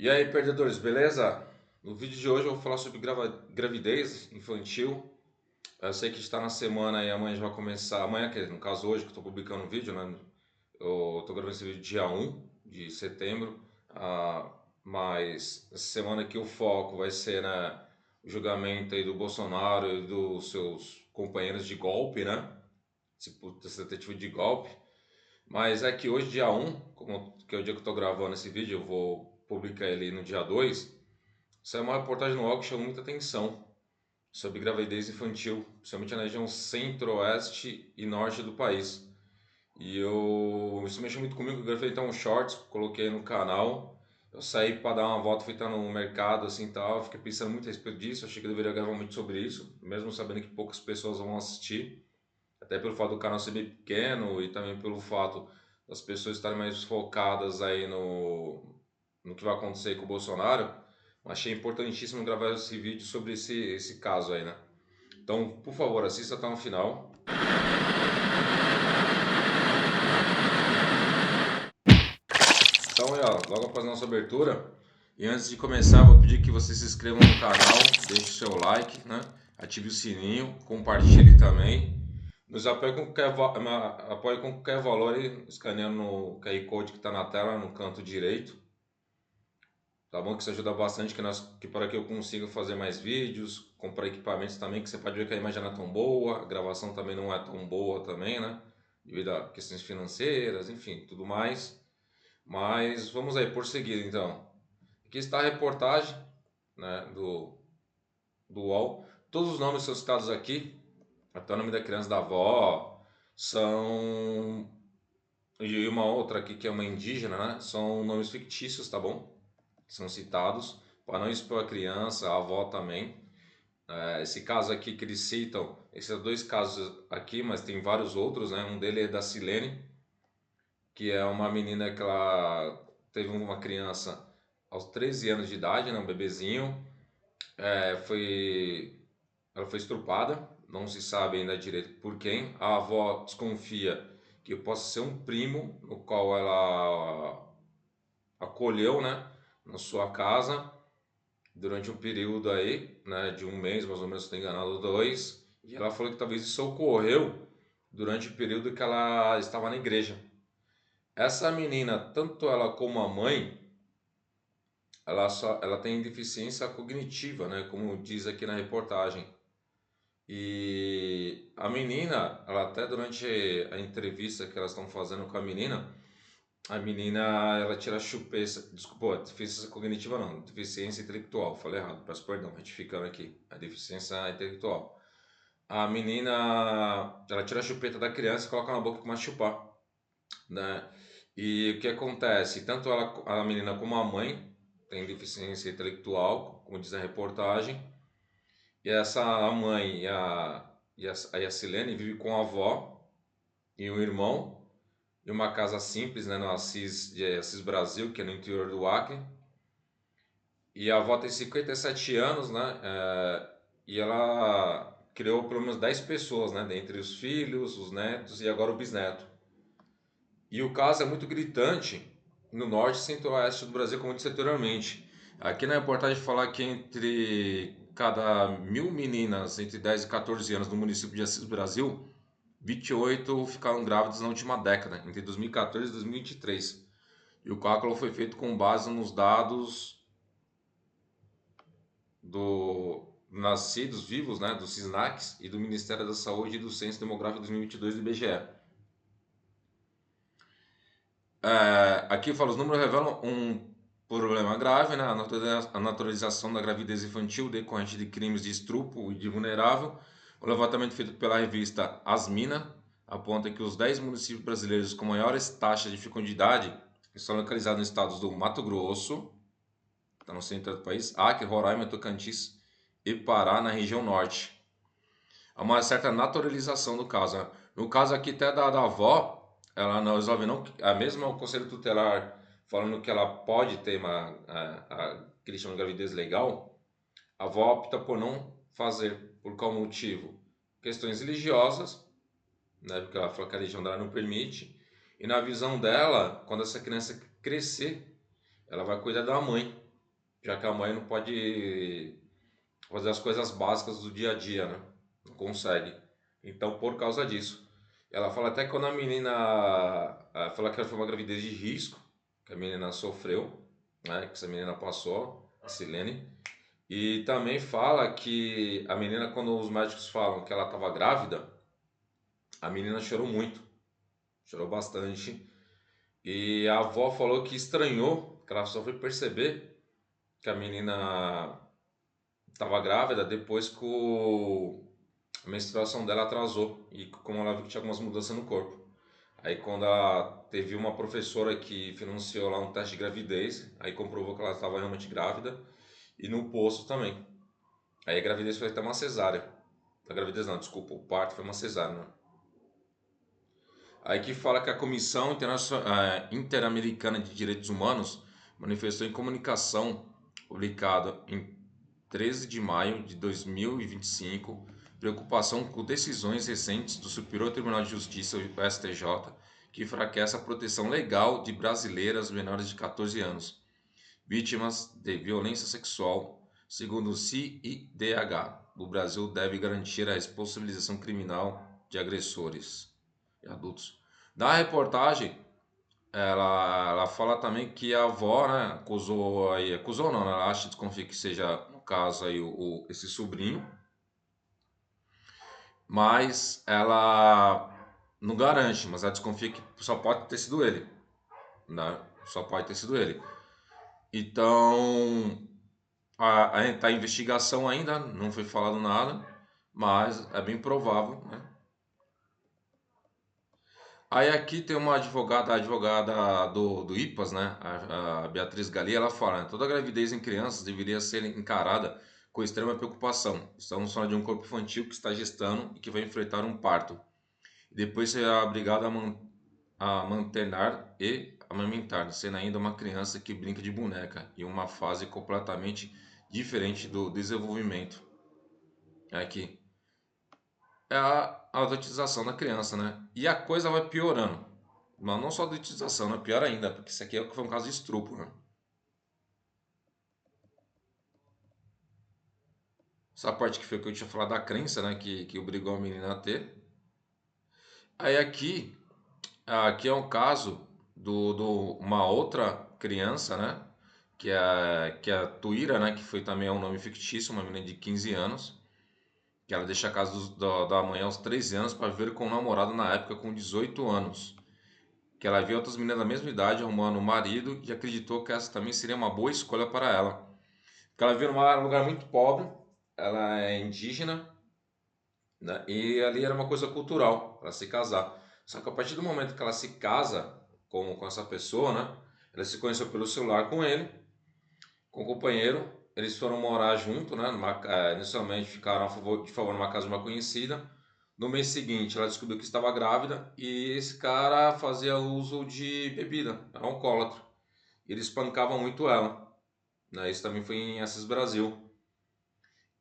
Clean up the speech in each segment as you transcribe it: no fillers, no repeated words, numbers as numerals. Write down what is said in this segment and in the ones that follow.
E aí, perdedores, beleza? No vídeo de hoje eu vou falar sobre gravidez infantil. Eu sei que está na semana e amanhã já vai começar. Amanhã, que no caso hoje, que eu estou publicando o vídeo, né? Eu estou gravando esse vídeo dia 1 de setembro. Mas essa semana aqui o foco vai ser, né, o julgamento aí do Bolsonaro e dos seus companheiros de golpe, né? Esse tentativa de golpe. Mas é que hoje, dia 1, que é o dia que eu estou gravando esse vídeo, eu vou publicar ele no dia 2. Saiu uma reportagem no UOL que chamou muita atenção sobre gravidez infantil, principalmente na região centro-oeste e norte do país. Isso mexeu muito comigo, eu gravei então um shorts, coloquei no canal. Eu saí para dar uma volta, fui estar no mercado assim tal, fiquei pensando muito a respeito disso, achei que eu deveria gravar muito sobre isso, mesmo sabendo que poucas pessoas vão assistir, até pelo fato do canal ser bem pequeno e também pelo fato das pessoas estarem mais focadas aí no que vai acontecer com o Bolsonaro. Achei importantíssimo gravar esse vídeo sobre esse caso aí, né? Então, por favor, assista até o final. Então, logo após a nossa abertura, e antes de começar, vou pedir que você se inscreva no canal, deixe o seu like, né? Ative o sininho, compartilhe também. Nos apoie apoie com qualquer valor aí, escaneando no QR Code que está na tela, no canto direito. Tá bom? Que isso ajuda bastante para que eu consiga fazer mais vídeos, comprar equipamentos também, que você pode ver que a imagem não é tão boa, a gravação também não é tão boa também, né? Devido a questões financeiras, enfim, tudo mais. Mas vamos aí, por seguir então. Aqui está a reportagem, né, do UOL. Todos os nomes são citados aqui, até o nome da criança, da avó, são... E uma outra aqui que é uma indígena, né? São nomes fictícios, tá bom? São citados, para não expor a criança, a avó também. Esse caso aqui que eles citam, esses são dois casos aqui, mas tem vários outros, né? Um deles é da Silene, que é uma menina que ela teve uma criança aos 13 anos de idade, né? Um bebezinho. Ela foi estrupada, não se sabe ainda direito por quem. A avó desconfia que possa ser um primo, no qual ela acolheu, né? Na sua casa durante um período aí, né, de um mês, mais ou menos, se não estou enganado, dois, e ela falou que talvez isso ocorreu durante o período que ela estava na igreja. Essa menina, tanto ela como a mãe, ela tem deficiência cognitiva, né, como diz aqui na reportagem. E a menina, ela até durante a entrevista que elas estão fazendo com a menina, ela tira a chupeta, desculpa, deficiência cognitiva não, deficiência intelectual, falei errado, peço perdão, retificando aqui, a deficiência intelectual. A menina, ela tira a chupeta da criança e coloca na boca e começa a chupar, né? E o que acontece? Tanto a menina como a mãe tem deficiência intelectual, como diz a reportagem, e a mãe e a Silene vive com a avó e o irmão, em uma casa simples, né, no Assis Brasil, que é no interior do Acre. E a avó tem 57 anos, né? E ela criou pelo menos 10 pessoas, né? Dentre os filhos, os netos e agora o bisneto. E o caso é muito gritante no norte e centro-oeste do Brasil, como eu disse anteriormente. Aqui na reportagem fala que entre cada 1.000 meninas entre 10 e 14 anos no município de Assis Brasil, 28 ficaram grávidas na última década, entre 2014 e 2023. E o cálculo foi feito com base nos dados do nascidos vivos, né, do SISNAX e do Ministério da Saúde e do Censo Demográfico 2022 do IBGE. Aqui fala, os números revelam um problema grave, né, a naturalização da gravidez infantil decorrente de crimes de estupro e de vulnerável. O levantamento feito pela revista Asmina aponta que os 10 municípios brasileiros com maiores taxas de fecundidade estão localizados nos estados do Mato Grosso, está no centro do país, Acre, Roraima, Tocantins e Pará, na região norte. Há uma certa naturalização do caso, né? No caso aqui até da avó, ela não resolve não, a mesma o conselho tutelar falando que ela pode ter que eles chamam de gravidez legal, a avó opta por não fazer. Por qual motivo? Questões religiosas, né? Porque ela fala que a religião dela não permite, e na visão dela, quando essa criança crescer, ela vai cuidar da mãe. já que a mãe não pode fazer as coisas básicas do dia a dia, né? Não consegue. Então, por causa disso. Ela fala até que quando a menina fala que foi uma gravidez de risco, que a menina sofreu, né? Que essa menina passou, a Silene. E também fala que a menina, quando os médicos falam que ela estava grávida, a menina chorou muito, chorou bastante. E a avó falou que estranhou, que ela só foi perceber que a menina estava grávida depois que a menstruação dela atrasou e como ela viu que tinha algumas mudanças no corpo. Aí quando ela teve uma professora que financiou lá um teste de gravidez, aí comprovou que ela estava realmente grávida e no posto também. Aí a gravidez foi até uma cesárea. A gravidez não, desculpa, o parto foi uma cesárea, né? Aí que fala que a Comissão Interamericana de Direitos Humanos manifestou em comunicação publicada em 13 de maio de 2025 preocupação com decisões recentes do Superior Tribunal de Justiça, o STJ, que enfraquece a proteção legal de brasileiras menores de 14 anos, vítimas de violência sexual. Segundo o CIDH, o Brasil deve garantir a responsabilização criminal de agressores e adultos. Na reportagem, ela fala também que a avó, né, acusou não, né, ela acha, desconfia que seja, no caso aí, esse sobrinho, mas ela não garante, mas ela desconfia que só pode ter sido ele, né, só pode ter sido ele. Então, a investigação ainda, não foi falado nada, mas é bem provável, né. Aí aqui tem uma advogada, a advogada do IPAS, né, a Beatriz Gali, ela fala, né, toda gravidez em crianças deveria ser encarada com extrema preocupação. Estamos falando de um corpo infantil que está gestando e que vai enfrentar um parto. E depois será obrigado a mantener e amamentar, sendo ainda uma criança que brinca de boneca, em uma fase completamente diferente do desenvolvimento. Aqui é a adultização da criança, né? E a coisa vai piorando. Mas não só a adultização, né? Pior ainda, porque isso aqui foi um caso de estupro, né? Essa parte que foi que eu tinha falado da crença, né? Que obrigou a menina a ter. Aí aqui é um caso do uma outra criança, né? Que é a Tuíra, né? Que foi também um nome fictício, uma menina de 15 anos. Que ela deixa a casa da mãe aos 13 anos para viver com o namorado na época com 18 anos. Que ela viu outras meninas da mesma idade arrumando um marido e acreditou que essa também seria uma boa escolha para ela. Porque ela vivia num lugar muito pobre, ela é indígena, né? E ali era uma coisa cultural, ela se casar. Só que a partir do momento que ela se casa com essa pessoa, né? Ela se conheceu pelo celular com ele, com o companheiro, eles foram morar junto, né? Inicialmente ficaram de favor numa casa de uma conhecida. No mês seguinte, ela descobriu que estava grávida e esse cara fazia uso de bebida, era um alcoólatra. Ele espancava muito ela, né? Isso também foi em Assis Brasil.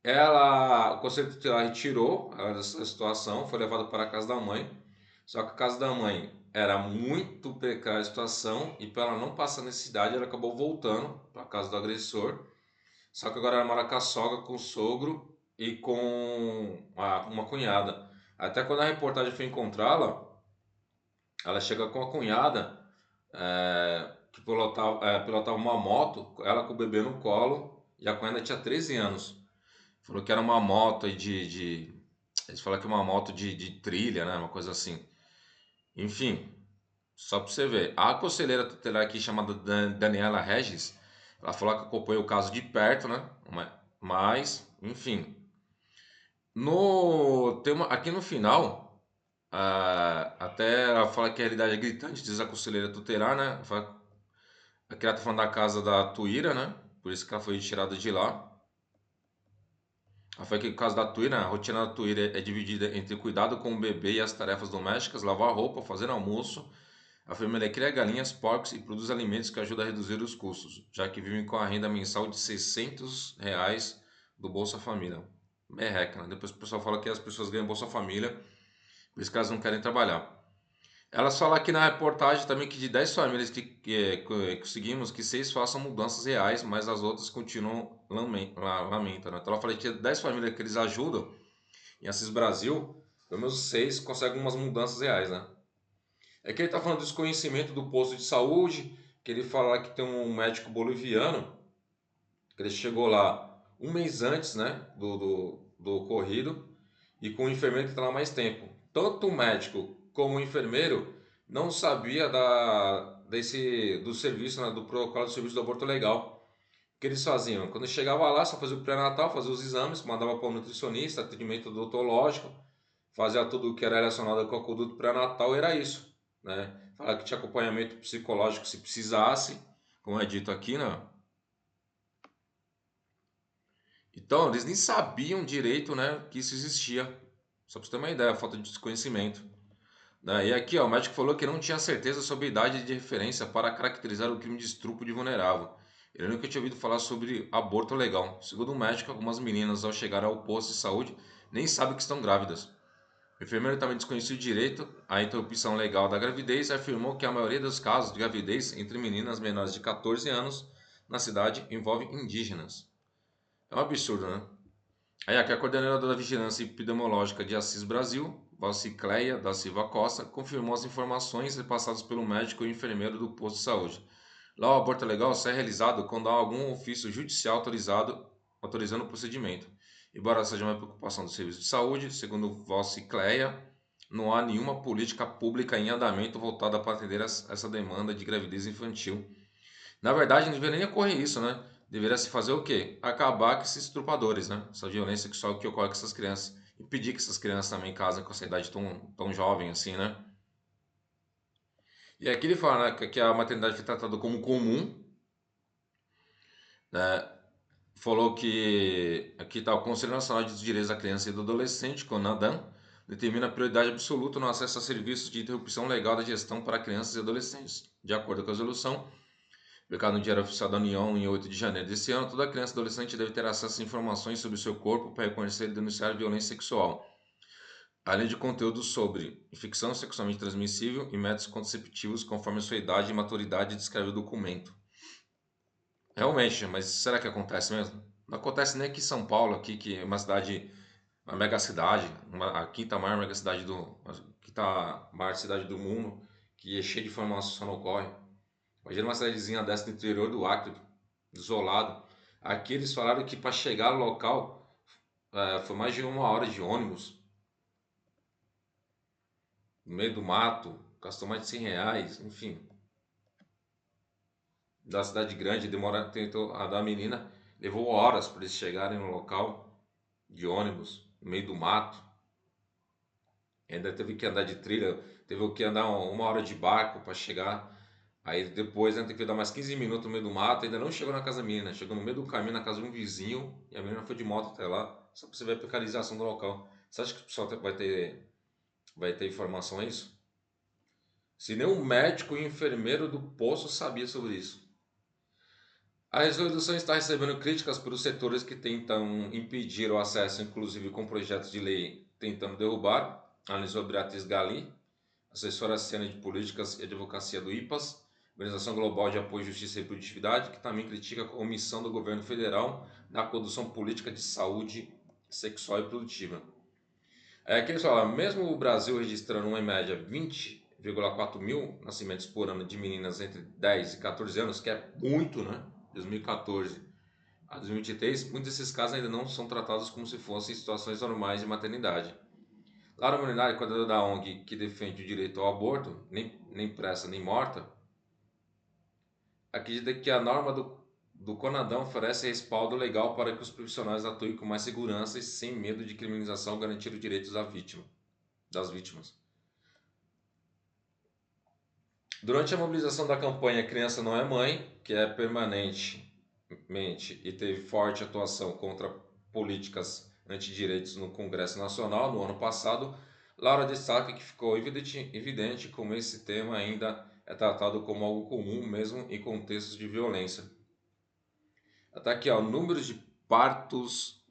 O conselho tutelar retirou ela dessa situação, foi levada para a casa da mãe. Só que a casa da mãe era muito precária a situação e para ela não passar necessidade, ela acabou voltando para a casa do agressor. Só que agora ela mora com a sogra, com o sogro e com uma cunhada. Até quando a reportagem foi encontrá-la, ela chega com a cunhada que pilotava uma moto, ela com o bebê no colo e a cunhada tinha 13 anos. Falou que era uma moto eles falaram que é uma moto de trilha, né? Uma coisa assim. Enfim, só pra você ver. A conselheira tutelar aqui, chamada Daniela Regis, ela falou que acompanhou o caso de perto, né? Mas, enfim. Aqui no final, até ela fala que a realidade é gritante, diz a conselheira tutelar, né? Que ela tá falando da casa da Tuíra, né? Por isso que ela foi retirada de lá. Foi que o caso da Tuíra, a rotina da Tuíra é dividida entre cuidado com o bebê e as tarefas domésticas, lavar roupa, fazer almoço. A família cria galinhas, porcos e produz alimentos que ajudam a reduzir os custos, já que vivem com a renda mensal de R$ 600 do Bolsa Família. Merreca, né? Depois o pessoal fala que as pessoas ganham Bolsa Família, por isso que elas não querem trabalhar. Elas falam aqui na reportagem também que de 10 famílias que conseguimos que 6 façam mudanças reais, mas as outras continuam lamentando, né? Então ela fala que 10 famílias que eles ajudam em Assis Brasil, pelo menos 6 conseguem umas mudanças reais, né? É que ele tá falando do desconhecimento do posto de saúde, que ele fala que tem um médico boliviano, que ele chegou lá um mês antes, né, do ocorrido, e com o enfermeiro que está lá mais tempo. Tanto o médico como o enfermeiro não sabia do serviço, né, do protocolo do serviço do aborto legal. O que eles faziam? Quando chegava lá, só fazia o pré-natal, fazia os exames, mandava para o nutricionista, atendimento odontológico, fazia tudo o que era relacionado com o conduto pré-natal, era isso, né? Falava que tinha acompanhamento psicológico se precisasse, como é dito aqui, né? Então, eles nem sabiam direito, né, que isso existia. Só para você ter uma ideia, falta de desconhecimento. Né? E aqui, ó, o médico falou que não tinha certeza sobre a idade de referência para caracterizar o crime de estupro de vulnerável. Ele nunca tinha ouvido falar sobre aborto legal. Segundo o médico, algumas meninas, ao chegar ao posto de saúde, nem sabem que estão grávidas. O enfermeiro também desconhecia o direito à interrupção legal da gravidez e afirmou que a maioria dos casos de gravidez entre meninas menores de 14 anos na cidade envolve indígenas. É um absurdo, né? Aí aqui a coordenadora da Vigilância Epidemiológica de Assis Brasil, Valcicleia da Silva Costa, confirmou as informações repassadas pelo médico e enfermeiro do posto de saúde. Lá o aborto legal só é realizado quando há algum ofício judicial autorizando o procedimento. Embora seja uma preocupação do serviço de saúde, segundo Valcicleia, não há nenhuma política pública em andamento voltada para atender essa demanda de gravidez infantil. Na verdade, não deveria nem ocorrer isso, né? Deveria se fazer o quê? Acabar com esses estupradores, né? Essa violência sexual que ocorre com essas crianças. Impedir que essas crianças também casem com essa idade tão jovem assim, né? E aqui ele fala, né, que a maternidade foi tratada como comum, né? Falou que aqui está o Conselho Nacional de Direitos da Criança e do Adolescente, CONADAM, determina prioridade absoluta no acesso a serviços de interrupção legal da gestão para crianças e adolescentes. De acordo com a resolução, publicado no Diário Oficial da União em 8 de janeiro deste ano, toda criança e adolescente deve ter acesso a informações sobre o seu corpo para reconhecer e denunciar violência sexual, além de conteúdos sobre infecção sexualmente transmissível e métodos contraceptivos conforme a sua idade e maturidade, descreve o documento. Realmente, mas será que acontece mesmo? Não acontece nem aqui em São Paulo, aqui que é uma cidade, uma mega cidade, a quinta maior mega cidade a quinta maior cidade do mundo, que é cheia de informação, só não ocorre. Imagina uma cidadezinha dessa no interior do Acre, isolado. Aqui eles falaram que para chegar no local foi mais de 1 hora de ônibus, no meio do mato, gastou mais de R$ 100, enfim. Da cidade grande, tentou, a da menina levou horas para eles chegarem no local de ônibus, no meio do mato. Ainda teve que andar de trilha, teve que andar 1 hora de barco para chegar. Aí depois ainda teve que dar mais 15 minutos no meio do mato, ainda não chegou na casa da menina, chegou no meio do caminho na casa de um vizinho e a menina foi de moto até lá, só para você ver a precarização do local. Você acha que o pessoal vai ter informação a isso? Se nem o médico e o enfermeiro do posto sabia sobre isso. A resolução está recebendo críticas pelos setores que tentam impedir o acesso, inclusive com projetos de lei tentando derrubar, analisou Beatriz Gali, assessora sênior de políticas e advocacia do IPAS, Organização Global de Apoio à Justiça e Produtividade, que também critica a omissão do governo federal na condução política de saúde sexual e produtiva. É que eles falam, mesmo o Brasil registrando uma média 20,4 mil nascimentos por ano de meninas entre 10 e 14 anos, que é muito, né? 2014 a 2023, muitos desses casos ainda não são tratados como se fossem situações normais de maternidade. Lara Molinari, coordenadora da ONG que defende o direito ao aborto, nem pressa nem morta, acredita que a norma do CONADAM oferece respaldo legal para que os profissionais atuem com mais segurança e sem medo de criminalização, garantir os direitos das vítimas. Durante a mobilização da campanha Criança Não é Mãe, que é permanentemente e teve forte atuação contra políticas antidireitos no Congresso Nacional no ano passado, Laura destaca que ficou evidente como esse tema ainda é tratado como algo comum mesmo em contextos de violência. Até aqui, ó, números de partos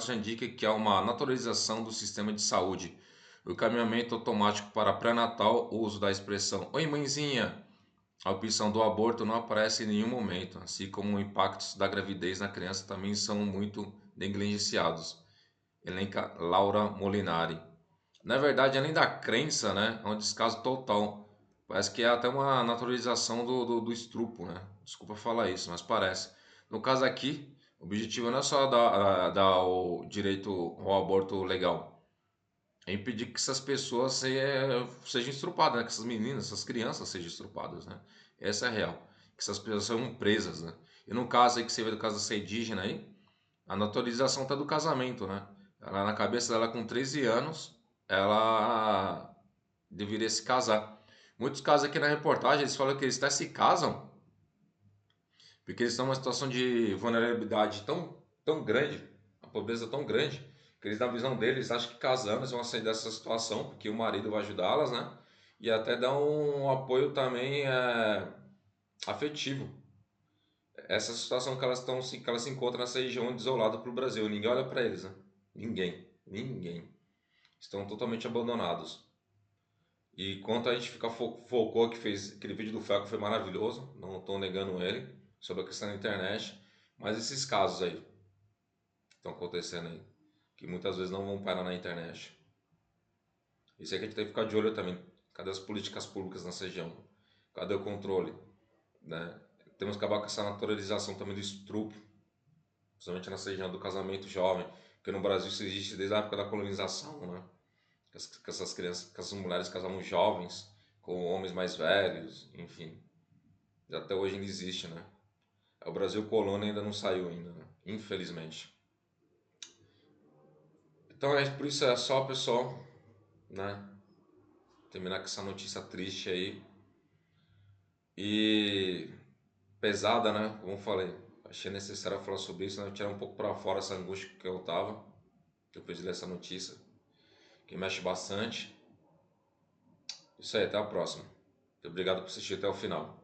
já indica que há uma naturalização do sistema de saúde, O encaminhamento automático para pré-natal, o uso da expressão "Oi, mãezinha". A opção do aborto não aparece em nenhum momento, assim como impactos da gravidez na criança também são muito negligenciados. Elenca Laura Molinari. Na verdade, além da crença, né, é um descaso total. Parece que é até uma naturalização do estupro, né? Desculpa falar isso, mas parece. No caso aqui, o objetivo não é só dar o direito ao aborto legal, é impedir que essas pessoas sejam estrupadas, né? Que essas meninas, essas crianças sejam estrupadas, né? Essa é a real. Que essas pessoas são presas, né? E no caso aí que você vê do caso dessa indígena aí, a naturalização tá do casamento, né? Ela, na cabeça dela, com 13 anos, ela deveria se casar. Muitos casos aqui na reportagem, eles falam que eles até se casam porque eles estão numa situação de vulnerabilidade tão grande, a pobreza tão grande, que eles, na visão deles, acham que casando eles vão sair dessa situação, porque o marido vai ajudá-las, né? E até dá um apoio também afetivo. Essa situação que que elas se encontram nessa região desolada para o Brasil, ninguém olha para eles, né? Ninguém. Estão totalmente abandonados. E quanto a gente fica focou que fez aquele vídeo do Felco foi maravilhoso, não estou negando ele, sobre a questão da internet, mas esses casos aí estão acontecendo aí, que muitas vezes não vão parar na internet. Isso aí que a gente tem que ficar de olho também. Cadê as políticas públicas nessa região? Cadê o controle? Né? Temos que acabar com essa naturalização também do estupro, principalmente nessa região do casamento jovem, porque no Brasil isso existe desde a época da colonização, né? Que essas crianças, que essas mulheres casavam jovens com homens mais velhos, enfim. E até hoje ainda existe, né? O Brasil colônia ainda não saiu ainda, né? Infelizmente. Então é por isso é só, pessoal, né? Terminar com essa notícia triste aí e pesada, né? Como eu falei, achei necessário falar sobre isso, né? Tirar um pouco para fora essa angústia que eu tava depois de ler essa notícia, que mexe bastante. Isso aí, até a próxima. Muito obrigado por assistir até o final.